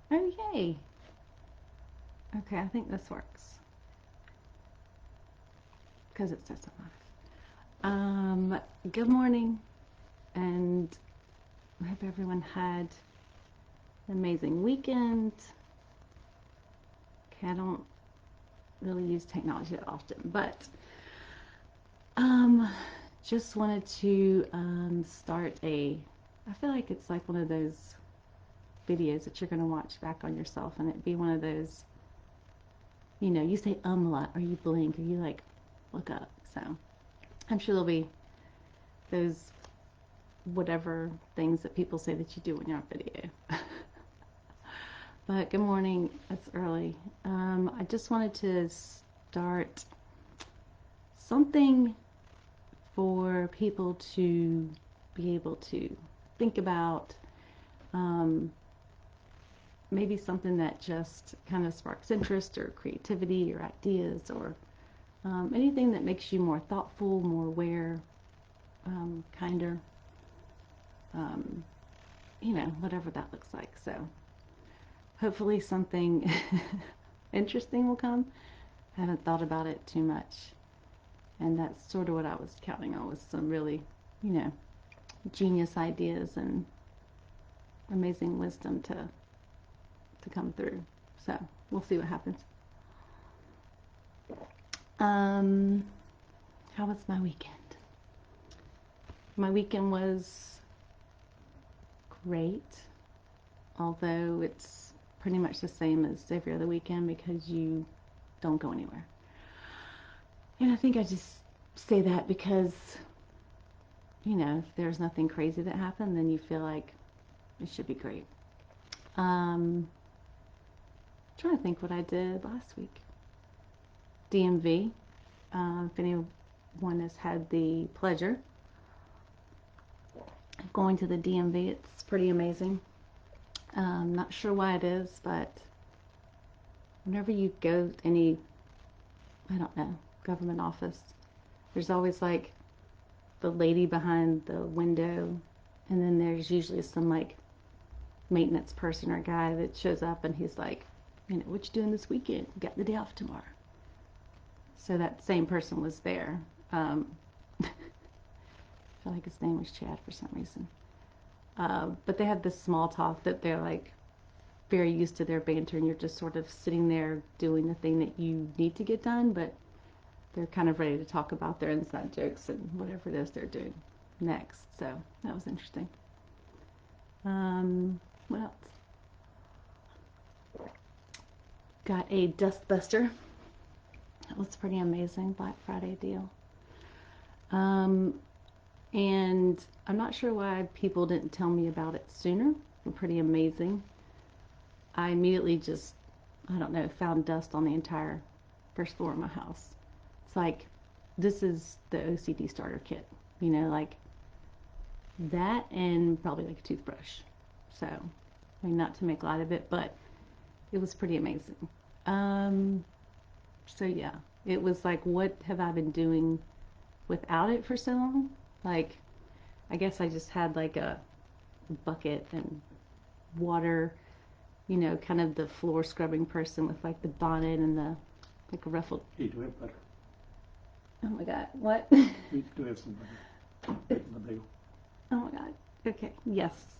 Oh, yay. Okay, I think this works because it says I'm live. Good morning, and I hope everyone had an amazing weekend. Okay, I don't really use technology that often, but um, just wanted to start I feel like it's like one of those videos that you're going to watch back on yourself, and it be one of those, you say a lot, or you blink, or you like look up. So I'm sure there'll be those whatever things that people say that you do when you're on video. But good morning. It's early. I just wanted to start something for people to be able to think about. Um, Maybe something that just kind of sparks interest or creativity or ideas or anything that makes you more thoughtful, more aware, kinder, um, whatever that looks like. So hopefully something interesting will come. I haven't thought about it too much. And that's sort of what I was counting on, was some really, you know, genius ideas and amazing wisdom to come through. So we'll see what happens. Um, how was my weekend? My weekend was great, although it's pretty much the same as every other weekend because you don't go anywhere. And I think I just say that because, if there's nothing crazy that happened, then you feel like it should be great. I'm trying to think what I did last week. DMV. If anyone has had the pleasure of going to the DMV, it's pretty amazing. Not sure why it is, but whenever you go to any, I don't know, government office, there's always like the lady behind the window, and then there's usually some like maintenance person or guy that shows up and he's like, what you doing this weekend? You got the day off tomorrow. So that same person was there. I feel like his name was Chad for some reason. But they have this small talk that they're like very used to their banter, and you're just sort of sitting there doing the thing that you need to get done, but they're kind of ready to talk about their inside jokes and whatever it is they're doing next. So that was interesting. What else? Got a dustbuster. That was pretty amazing. Black Friday deal. And I'm not sure why people didn't tell me about it sooner. Pretty amazing. I immediately just, I don't know, found dust on the entire first floor of my house. It's like, this is the OCD starter kit, like that and probably like a toothbrush. So, I mean, not to make light of it, but it was pretty amazing. Um, so yeah, it was like, what have I been doing without it for so long? Like, I guess I just had like a bucket and water, kind of the floor scrubbing person with like the bonnet and the like a ruffled. Hey, do we have butter? Oh my god, what? We do have some butter. In the bagel. Oh my god. Okay. Yes.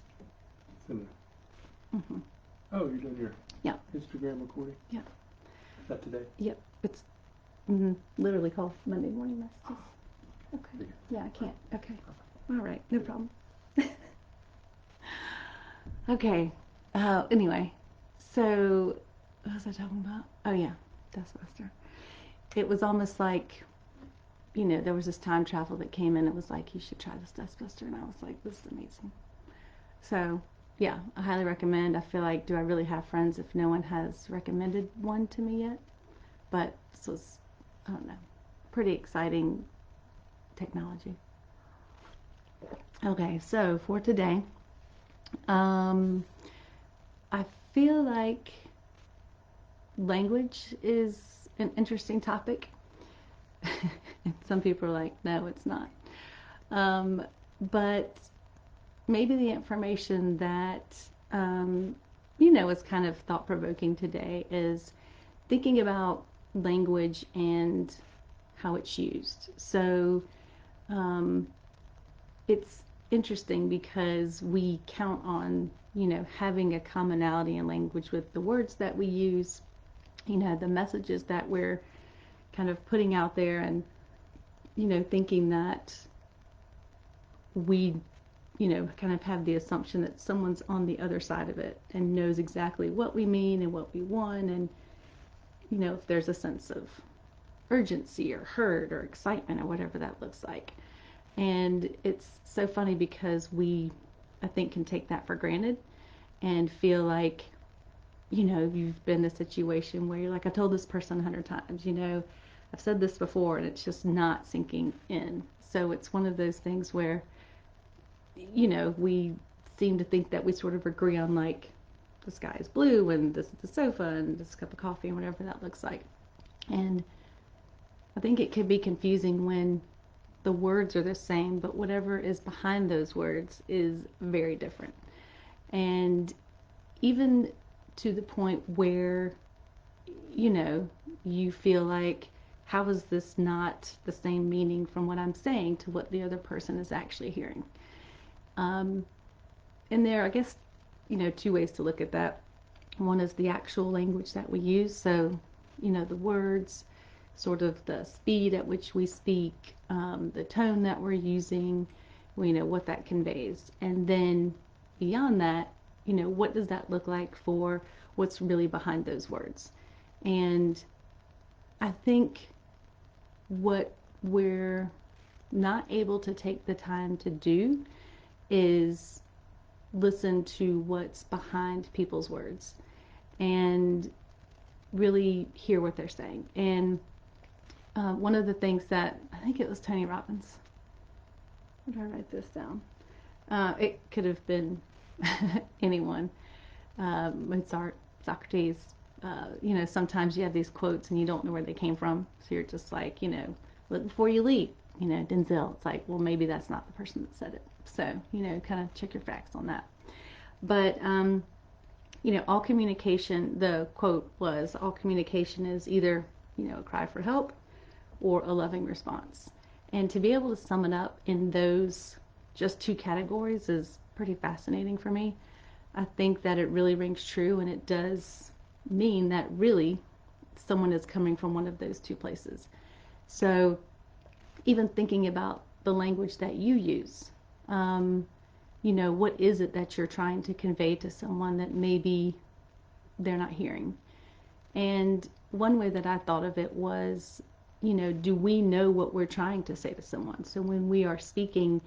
It's in there. Mhm. Oh, you're doing your Yeah. Instagram recording? Yeah. Is that today? Yep. It's literally called Monday Morning Messages. Okay. Yeah, I can't. Okay. All right. No problem. Okay. Anyway, so what was I talking about? Oh yeah, Dustbuster. It was almost like, there was this time travel that came in. It was like, you should try this Dustbuster, and I was like, this is amazing. So yeah, I highly recommend. I feel like, do I really have friends if no one has recommended one to me yet? But this was, I don't know, pretty exciting technology. Okay, so for today, um, I feel like language is an interesting topic. Some people are like, no, it's not. But maybe the information that is kind of thought provoking today is thinking about language and how it's used. So um, it's interesting because we count on, having a commonality in language with the words that we use, the messages that we're kind of putting out there, and, thinking that we, kind of have the assumption that someone's on the other side of it and knows exactly what we mean and what we want. And, if there's a sense of urgency or hurt or excitement or whatever that looks like. And it's so funny because we, I think, can take that for granted and feel like, you've been in a situation where you're like, I told this person 100 times, I've said this before, and it's just not sinking in. So it's one of those things where, we seem to think that we sort of agree on, like, the sky is blue and this is the sofa and this cup of coffee and whatever that looks like. And I think it can be confusing when the words are the same, but whatever is behind those words is very different. And even to the point where, you know, you feel like, how is this not the same meaning from what I'm saying to what the other person is actually hearing? Um, and there, I guess, two ways to look at that. One is the actual language that we use. So, the words, sort of the speed at which we speak, the tone that we're using, what that conveys. And then beyond that, what does that look like for what's really behind those words? And I think what we're not able to take the time to do is listen to what's behind people's words and really hear what they're saying. And one of the things that I think it was Tony Robbins. How did I write this down? It could have been anyone. Mozart, Socrates. Sometimes you have these quotes and you don't know where they came from. So you're just like, look before you leap. Denzel. It's like, well, maybe that's not the person that said it. So, kind of check your facts on that. But, all communication, the quote was, all communication is either, a cry for help or a loving response. And to be able to sum it up in those just two categories is pretty fascinating for me. I think that it really rings true, and it does mean that really someone is coming from one of those two places. So even thinking about the language that you use, what is it that you're trying to convey to someone that maybe they're not hearing? And one way that I thought of it was, do we know what we're trying to say to someone? So when we are speaking,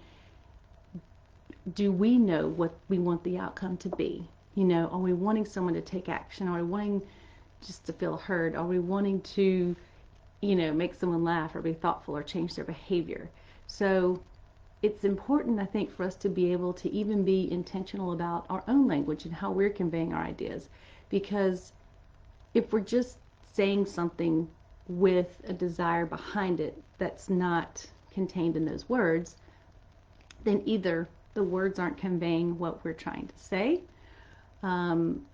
do we know what we want the outcome to be? Are we wanting someone to take action? Are we wanting just to feel heard? Are we wanting to, make someone laugh or be thoughtful or change their behavior? So it's important, I think, for us to be able to even be intentional about our own language and how we're conveying our ideas. Because if we're just saying something with a desire behind it that's not contained in those words, then either the words aren't conveying what we're trying to say, um,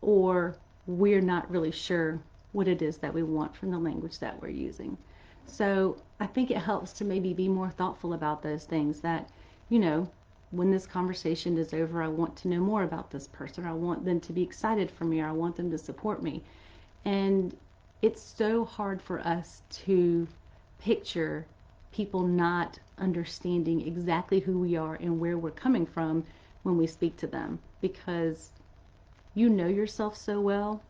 or we're not really sure what it is that we want from the language that we're using. So I think it helps to maybe be more thoughtful about those things that, when this conversation is over, I want to know more about this person. I want them to be excited for me, or I want them to support me. And it's so hard for us to picture people not understanding exactly who we are and where we're coming from when we speak to them, because you know yourself so well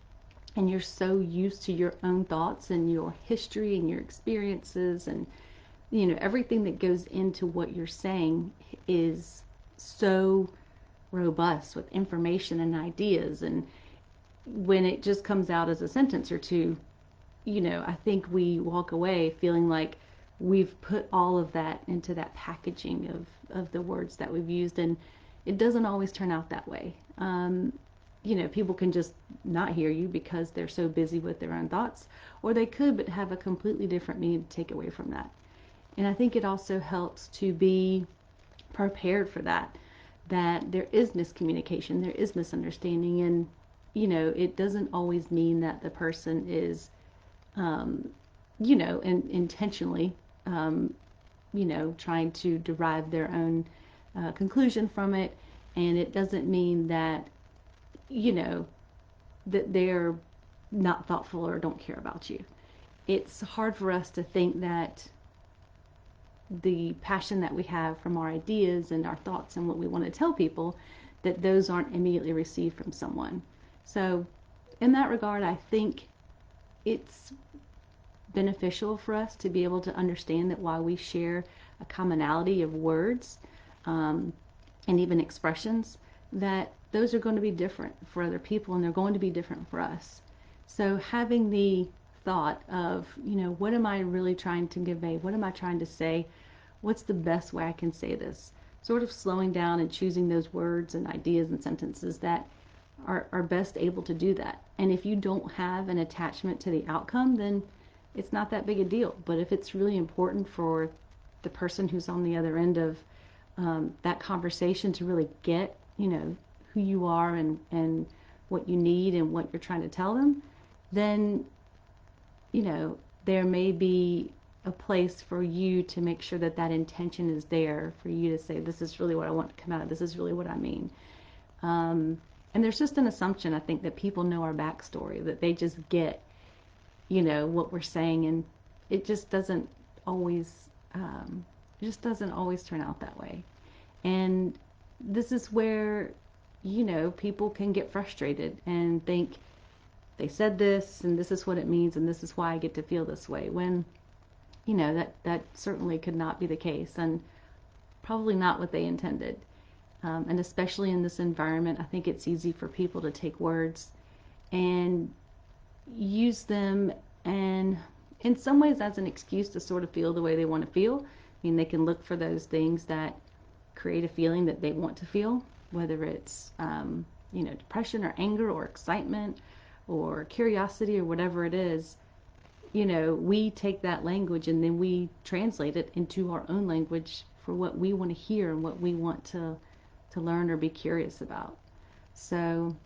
and you're so used to your own thoughts and your history and your experiences, and everything that goes into what you're saying is so robust with information and ideas. And when it just comes out as a sentence or two, I think we walk away feeling like we've put all of that into that packaging of the words that we've used, and it doesn't always turn out that way. People can just not hear you because they're so busy with their own thoughts, or they could but have a completely different meaning to take away from that. And I think it also helps to be prepared for that, that there is miscommunication, there is misunderstanding, and it doesn't always mean that the person is, intentionally, trying to derive their own conclusion from it, and it doesn't mean that, that they're not thoughtful or don't care about you. It's hard for us to think that the passion that we have from our ideas and our thoughts and what we want to tell people, that those aren't immediately received from someone. So in that regard, I think it's beneficial for us to be able to understand that while we share a commonality of words, and even expressions, that those are going to be different for other people and they're going to be different for us. So having the thought of, what am I really trying to convey? What am I trying to say? What's the best way I can say this? Sort of slowing down and choosing those words and ideas and sentences that are best able to do that. And if you don't have an attachment to the outcome, then it's not that big a deal. But if it's really important for the person who's on the other end of that conversation to really get, who you are and what you need and what you're trying to tell them, then, there may be a place for you to make sure that that intention is there for you to say, this is really what I want to come out of. This is really what I mean. And there's just an assumption, I think, that people know our backstory, that they just get, what we're saying, and it just doesn't always, turn out that way. And this is where, people can get frustrated and think they said this and this is what it means and this is why I get to feel this way, when, that certainly could not be the case and probably not what they intended. And especially in this environment, I think it's easy for people to take words and use them, and in some ways as an excuse to sort of feel the way they want to feel. I mean, they can look for those things that create a feeling that they want to feel, whether it's, depression or anger or excitement or curiosity or whatever it is. We take that language and then we translate it into our own language for what we want to hear and what we want to learn or be curious about. So,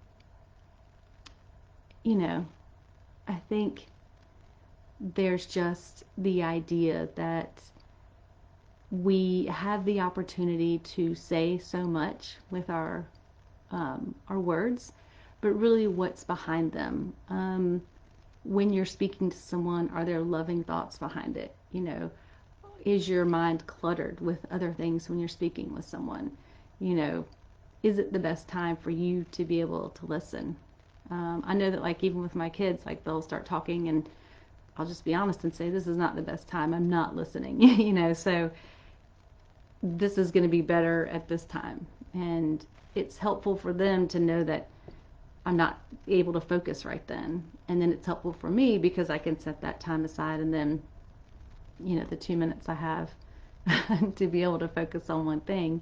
I think there's just the idea that we have the opportunity to say so much with our words, but really what's behind them. When you're speaking to someone, are there loving thoughts behind it? Is your mind cluttered with other things when you're speaking with someone? Is it the best time for you to be able to listen? I know that, like, even with my kids, like, they'll start talking and I'll just be honest and say, this is not the best time. I'm not listening, so this is going to be better at this time. And it's helpful for them to know that I'm not able to focus right then. And then it's helpful for me because I can set that time aside and then, the 2 minutes I have to be able to focus on one thing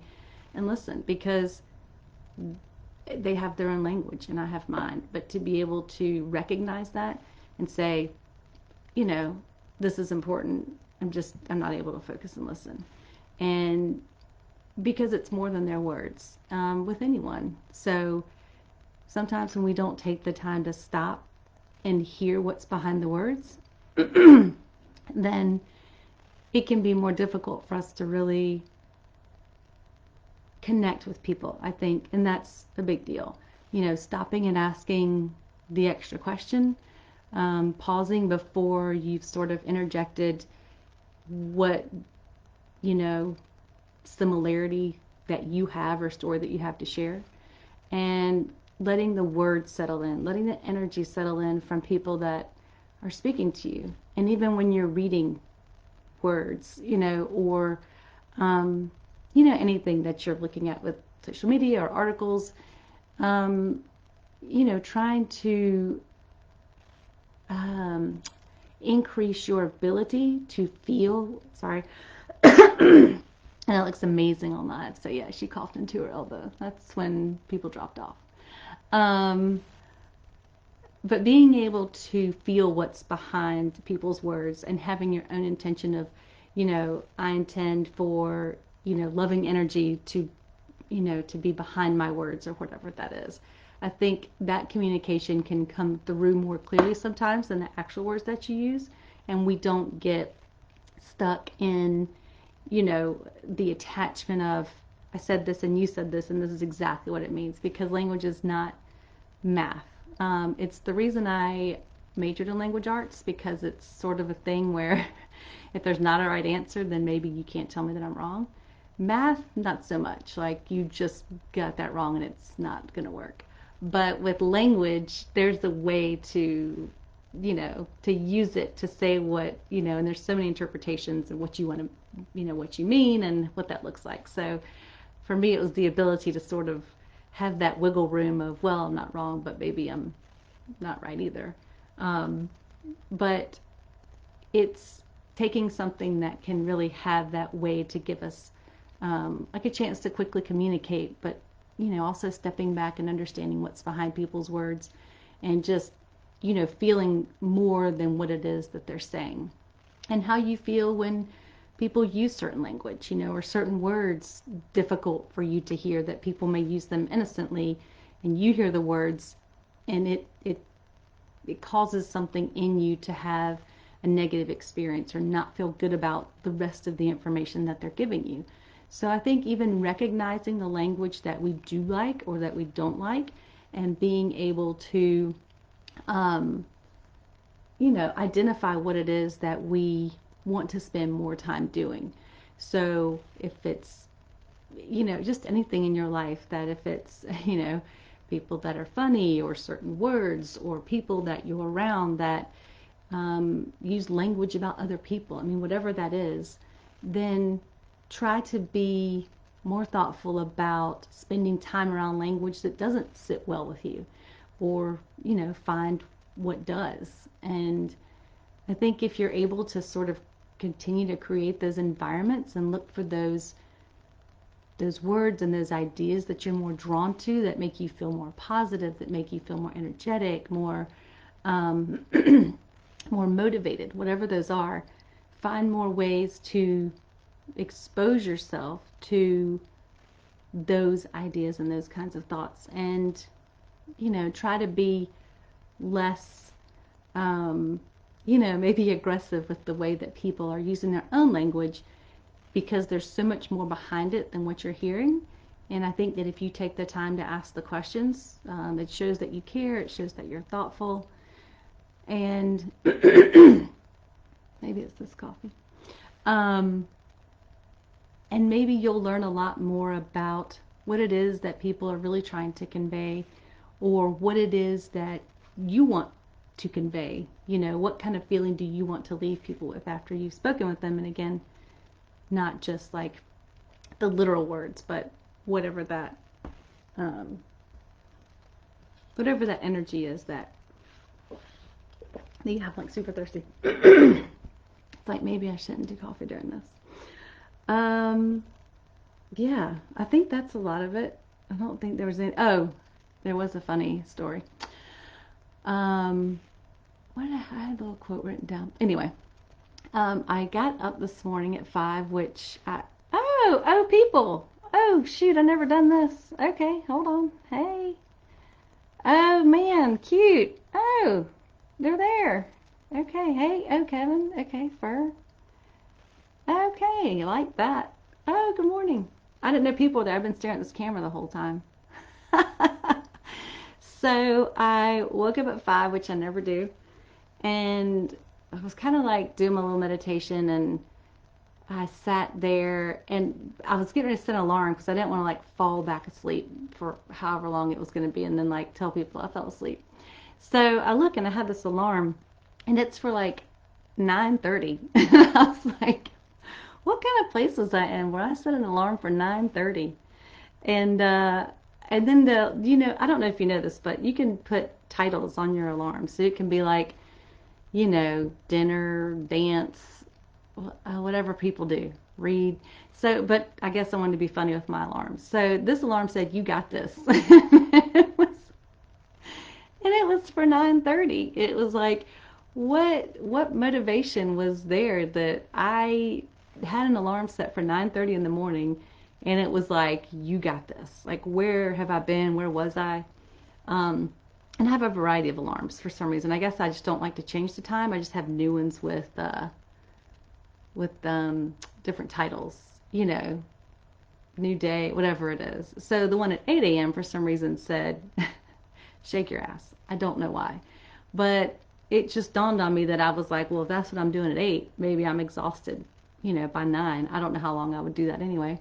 and listen, because they have their own language and I have mine. But to be able to recognize that and say, this is important, I'm not able to focus and listen. And because it's more than their words, with anyone. So sometimes when we don't take the time to stop and hear what's behind the words, then it can be more difficult for us to really connect with people, I think. And that's a big deal. Stopping and asking the extra question, pausing before you've sort of interjected what, similarity that you have or story that you have to share, and letting the words settle in, letting the energy settle in from people that are speaking to you. And even when you're reading words, or, anything that you're looking at with social media or articles, trying to increase your ability to feel, sorry, and it looks amazing on live. So yeah, she coughed into her elbow. That's when people dropped off. But being able to feel what's behind people's words and having your own intention of, I intend for, loving energy to, to be behind my words or whatever that is. I think that communication can come through more clearly sometimes than the actual words that you use, and we don't get stuck in, the attachment of I said this and you said this and this is exactly what it means, because language is not math. It's the reason I majored in language arts, because it's sort of a thing where if there's not a right answer, then maybe you can't tell me that I'm wrong. Math, not so much. Like, you just got that wrong and it's not going to work. But with language, there's a way to, to use it to say what, and there's so many interpretations of what you want to, what you mean and what that looks like. So for me, it was the ability to sort of have that wiggle room of, well, I'm not wrong, but maybe I'm not right either. But it's taking something that can really have that way to give us like a chance to quickly communicate, but also stepping back and understanding what's behind people's words, and just feeling more than what it is that they're saying, and how you feel when people use certain language, or certain words difficult for you to hear, that people may use them innocently, and you hear the words and it causes something in you to have a negative experience or not feel good about the rest of the information that they're giving you. So I think even recognizing the language that we do like or that we don't like, and being able to, identify what it is that we want to spend more time doing. So if it's, just anything in your life, that if it's, people that are funny, or certain words, or people that you're around that use language about other people, I mean, whatever that is, then try to be more thoughtful about spending time around language that doesn't sit well with you, or, find what does. And I think if you're able to sort of continue to create those environments and look for those words and those ideas that you're more drawn to, that make you feel more positive, that make you feel more energetic, more more motivated, whatever those are, find more ways to expose yourself to those ideas and those kinds of thoughts, and try to be less maybe aggressive with the way that people are using their own language, because there's so much more behind it than what you're hearing. And I think that if you take the time to ask the questions, it shows that you care, it shows that you're thoughtful. And maybe it's this coffee. And maybe you'll learn a lot more about what it is that people are really trying to convey, or what it is that you want to convey. What kind of feeling do you want to leave people with after you've spoken with them? And again, not just like the literal words, but whatever that energy is that you have. Like, super thirsty. It's like, maybe I shouldn't do coffee during this. Yeah, I think that's a lot of it. I don't think there was any. Oh, there was a funny story. What I had a little quote written down. Anyway, I got up this morning at 5, which people. Oh, shoot, I never done this. Okay, hold on. Hey. Oh, man, cute. Oh, they're there. Okay, hey. Oh, Kevin. Okay, Fur. Okay, you like that. Oh, good morning. I didn't know people were there. I've been staring at this camera the whole time. So I woke up at 5, which I never do. And I was kind of like doing my little meditation, and I sat there, and I was getting ready to set an alarm because I didn't want to like fall back asleep for however long it was going to be, and then like tell people I fell asleep. So I look, and I had this alarm, and it's for like 9:30. I was like, what kind of place was I in where I set an alarm for 9:30? And then I don't know if you know this, but you can put titles on your alarm. So it can be like, dinner, dance, whatever people do, read. So, but I guess I wanted to be funny with my alarm. So this alarm said, "You got this." And it was for 9:30. It was like, what motivation was there that I had an alarm set for 9:30 in the morning, And it was like, you got this. Like, where have I been? Where was I? Um, and I have a variety of alarms for some reason. I guess I just don't like to change the time. I just have new ones with different titles, you know, new day, whatever it is. So the one at 8 a.m. for some reason said, shake your ass. I don't know why. But it just dawned on me that I was like, well, if that's what I'm doing at 8, maybe I'm exhausted, you know, by 9. I don't know how long I would do that anyway.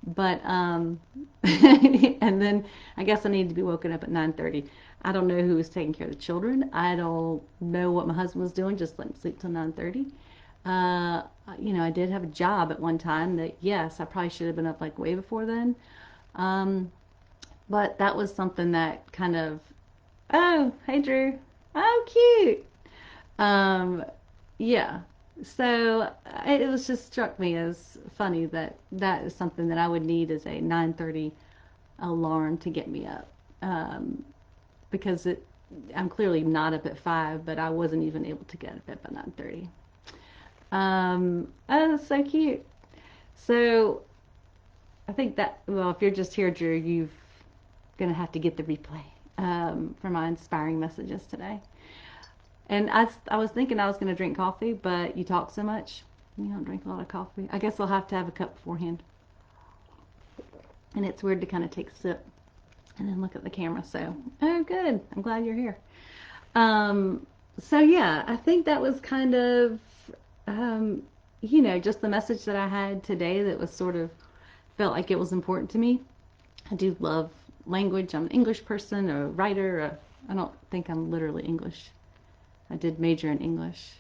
But and then I guess I needed to be woken up at 9:30. I don't know who was taking care of the children. I don't know what my husband was doing. Just let him sleep till 9:30. Uh, you know, I did have a job at one time that yes, I probably should have been up like way before then. Um, but that was something that kind of, oh, hey Drew, oh cute. Um, yeah. So it was just struck me as funny that that is something that I would need as a 9:30 alarm to get me up. Because I'm clearly not up at 5, but I wasn't even able to get up by 9:30. Oh, that's so cute. So I think that, well, if you're just here, Drew, you're gonna have to get the replay for my inspiring messages today. And I was thinking I was gonna drink coffee, but you talk so much. You don't drink a lot of coffee. I guess I'll have to have a cup beforehand. And it's weird to kind of take a sip and then look at the camera. So, oh, good. I'm glad you're here. Um, so yeah, I think that was kind of, um, you know, just the message that I had today that was sort of felt like it was important to me. I do love language. I'm an English person, a writer. I don't think I'm literally English. I did major in English.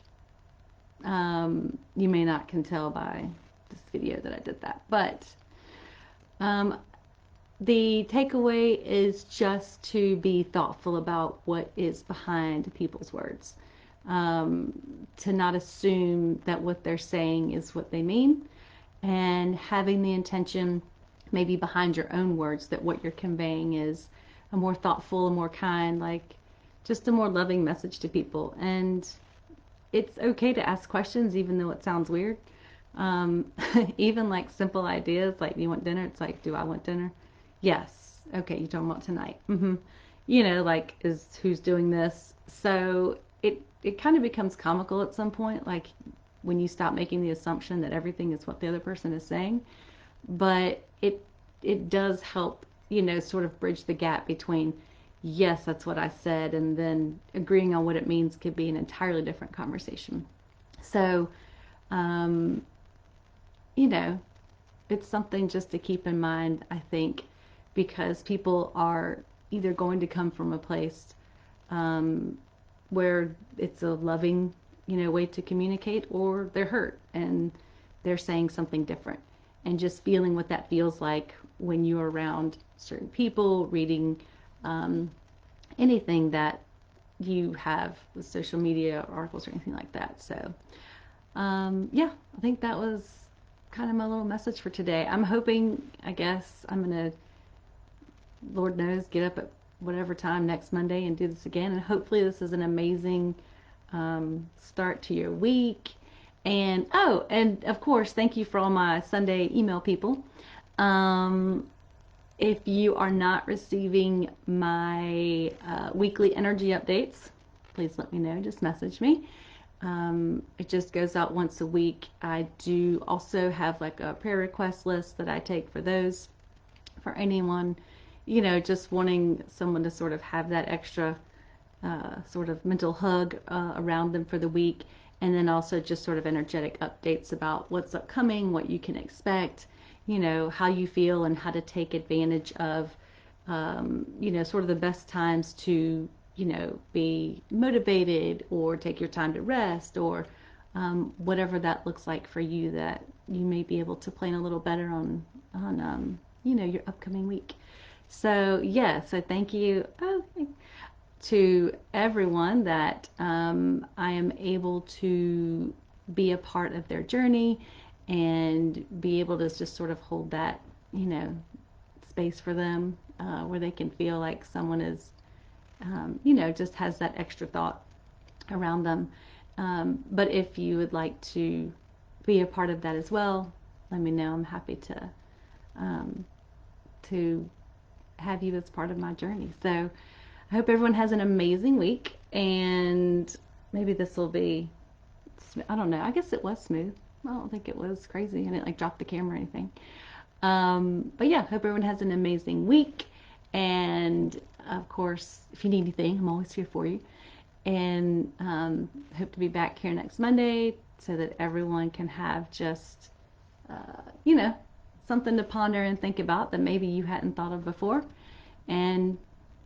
You may not can tell by this video that I did that, but um, the takeaway is just to be thoughtful about what is behind people's words. Um, to not assume that what they're saying is what they mean, and having the intention maybe behind your own words that what you're conveying is a more thoughtful, a more kind, like just a more loving message to people. And it's okay to ask questions even though it sounds weird. Um, Even like simple ideas like, do you want dinner? It's like, do I want dinner? Yes. Okay, you don't want tonight. You know, like, is who's doing this? So it kind of becomes comical at some point, like when you stop making the assumption that everything is what the other person is saying. But it does help, you know, sort of bridge the gap between yes, that's what I said, and then agreeing on what it means could be an entirely different conversation. So, um, you know, it's something just to keep in mind, I think, because people are either going to come from a place um, where it's a loving, you know, way to communicate, or they're hurt and they're saying something different. And just feeling what that feels like when you're around certain people, reading um, anything that you have with social media articles or anything like that. So, yeah, I think that was kind of my little message for today. I'm hoping, I guess, I'm going to, Lord knows, get up at whatever time next Monday and do this again. And hopefully, this is an amazing start to your week. And oh, and of course, thank you for all my Sunday email people. Um, if you are not receiving my weekly energy updates, please let me know. Just message me. It just goes out once a week. I do also have like a prayer request list that I take for those, for anyone, you know, just wanting someone to sort of have that extra sort of mental hug around them for the week. And then also just sort of energetic updates about what's upcoming, what you can expect, you know, how you feel, and how to take advantage of, you know, sort of the best times to, you know, be motivated or take your time to rest, or whatever that looks like for you, that you may be able to plan a little better on you know, your upcoming week. So yeah, so thank you. Oh, to everyone that I am able to be a part of their journey and be able to just sort of hold that, you know, space for them where they can feel like someone is, you know, just has that extra thought around them. But if you would like to be a part of that as well, let me know. I'm happy to um, to have you as part of my journey. So I hope everyone has an amazing week, and maybe this will be, I don't know, I guess it was smooth. I don't think it was crazy. I didn't like drop the camera or anything. But yeah, hope everyone has an amazing week. And of course, if you need anything, I'm always here for you. And hope to be back here next Monday so that everyone can have just, you know, something to ponder and think about that maybe you hadn't thought of before, and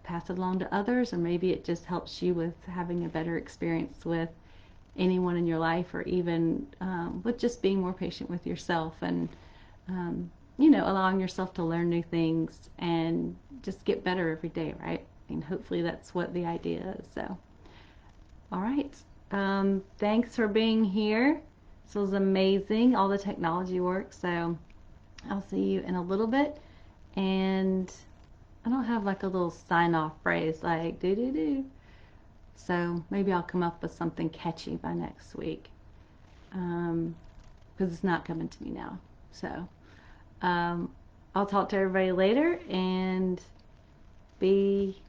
pass it along to others, or maybe it just helps you with having a better experience with anyone in your life, or even with just being more patient with yourself, and um, allowing yourself to learn new things and just get better every day, right? And hopefully that's what the idea is. So all right, thanks for being here. This was amazing, all the technology work. So I'll see you in a little bit. And I don't have like a little sign off phrase like do do do. So maybe I'll come up with something catchy by next week, because it's not coming to me now. So um, I'll talk to everybody later, and be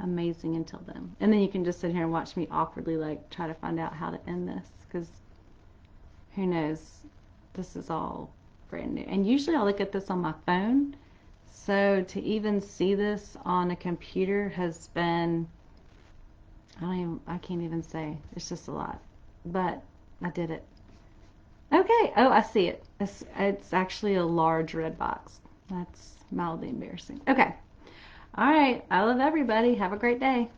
amazing until then. And then you can just sit here and watch me awkwardly like try to find out how to end this, because who knows? This is all brand new. And usually I look at this on my phone. So to even see this on a computer has been, I can't even say. It's just a lot. But I did it. Okay. Oh, I see it. It's actually a large red box. That's mildly embarrassing. Okay. All right. I love everybody. Have a great day.